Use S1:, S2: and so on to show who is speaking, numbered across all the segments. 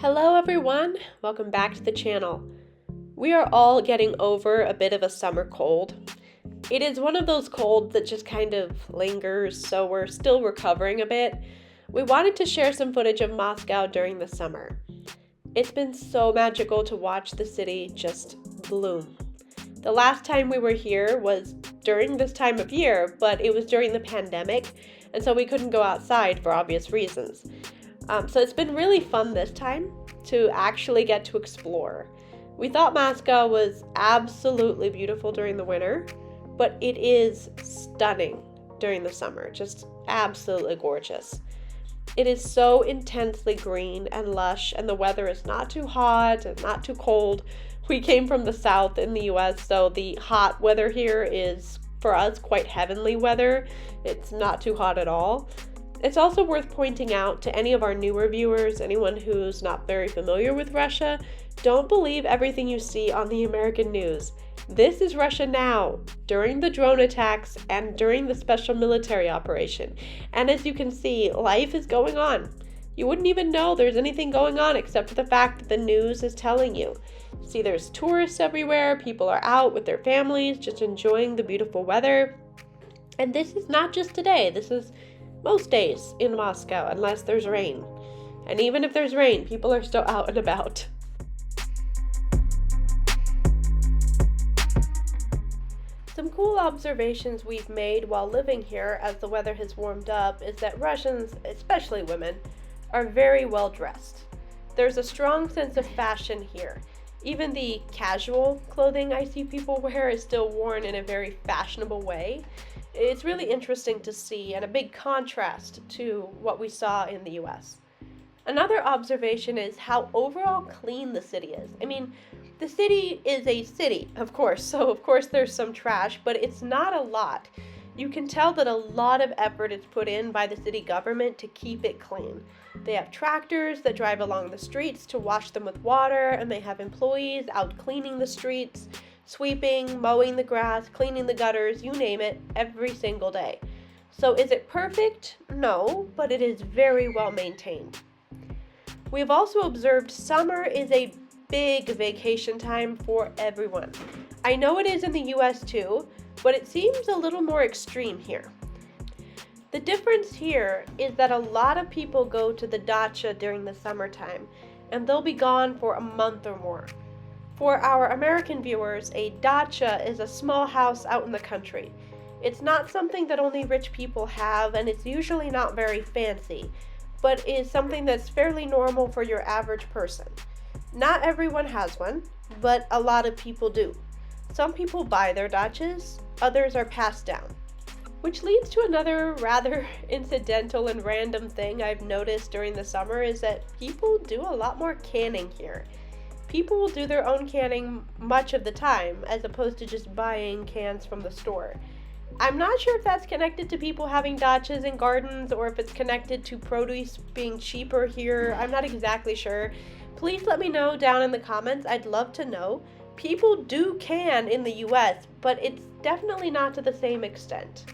S1: Hello everyone, welcome back to the channel. We are all getting over a bit of a summer cold. It is one of those colds that just kind of lingers, so we're still recovering a bit. We wanted to share some footage of Moscow during the summer. It's been so magical to watch the city just bloom. The last time we were here was during this time of year, but it was during the pandemic, and so we couldn't go outside for obvious reasons. So it's been really fun this time to actually get to explore. We thought Moscow was absolutely beautiful during the winter, but it is stunning during the summer, just absolutely gorgeous. It is so intensely green and lush, and the weather is not too hot and not too cold. We came from the south in the US, so the hot weather here is, for us, quite heavenly weather. It's not too hot at all. It's also worth pointing out to any of our newer viewers, anyone who's not very familiar with Russia, don't believe everything you see on the American news. This is Russia now, during the drone attacks and during the special military operation. And as you can see, life is going on. You wouldn't even know there's anything going on except for the fact that the news is telling you. See, there's tourists everywhere, people are out with their families, just enjoying the beautiful weather. And this is not just today, this is most days in Moscow, unless there's rain. And even if there's rain, people are still out and about. Some cool observations we've made while living here as the weather has warmed up is that Russians, especially women, are very well dressed. There's a strong sense of fashion here. Even the casual clothing I see people wear is still worn in a very fashionable way. It's really interesting to see and a big contrast to what we saw in the US. Another observation is how overall clean the city is. I mean, the city is a city, of course, so of course there's some trash, but it's not a lot. You can tell that a lot of effort is put in by the city government to keep it clean. They have tractors that drive along the streets to wash them with water, and they have employees out cleaning the streets, sweeping, mowing the grass, cleaning the gutters, you name it, every single day. So is it perfect? No, but it is very well maintained. We have also observed summer is a big vacation time for everyone. I know it is in the US too, but it seems a little more extreme here. The difference here is that a lot of people go to the dacha during the summertime, and they'll be gone for a month or more. For our American viewers, a dacha is a small house out in the country. It's not something that only rich people have, and it's usually not very fancy, but is something that's fairly normal for your average person. Not everyone has one, but a lot of people do. Some people buy their dachas, others are passed down. Which leads to another rather incidental and random thing I've noticed during the summer is that people do a lot more canning here. People will do their own canning much of the time, as opposed to just buying cans from the store. I'm not sure if that's connected to people having dachas and gardens, or if it's connected to produce being cheaper here. I'm not exactly sure. Please let me know down in the comments. I'd love to know. People do can in the US, but it's definitely not to the same extent.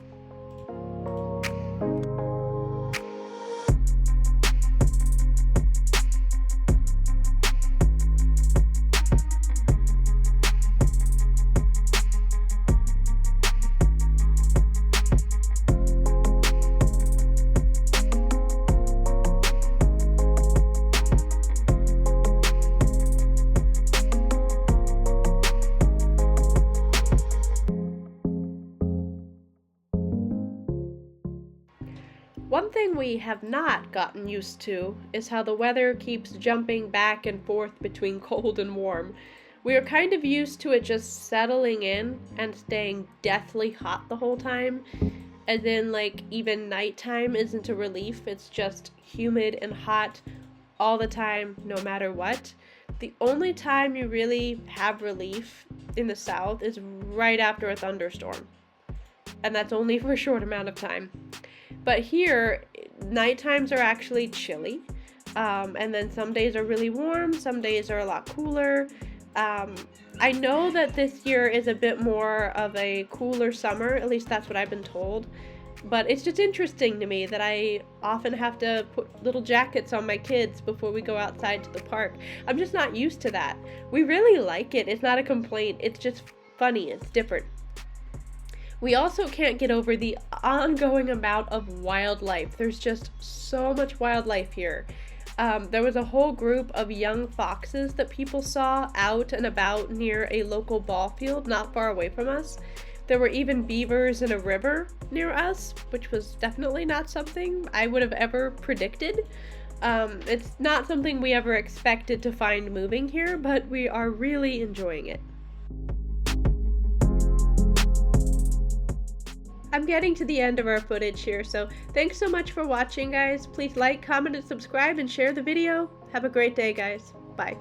S1: One thing we have not gotten used to is how the weather keeps jumping back and forth between cold and warm. We are kind of used to it just settling in and staying deathly hot the whole time, as in like even nighttime isn't a relief, it's just humid and hot all the time no matter what. The only time you really have relief in the south is right after a thunderstorm, and that's only for a short amount of time. But here, night times are actually chilly, and then some days are really warm, some days are a lot cooler. I know that this year is a bit more of a cooler summer, at least that's what I've been told. But it's just interesting to me that I often have to put little jackets on my kids before we go outside to the park. I'm just not used to that. We really like it. It's not a complaint. It's just funny. It's different. We also can't get over the ongoing amount of wildlife. There's just so much wildlife here. There was a whole group of young foxes that people saw out and about near a local ball field not far away from us. There were even beavers in a river near us, which was definitely not something I would have ever predicted. It's not something we ever expected to find moving here, but we are really enjoying it. I'm getting to the end of our footage here, so thanks so much for watching, guys. Please like, comment, and subscribe, and share the video. Have a great day, guys. Bye.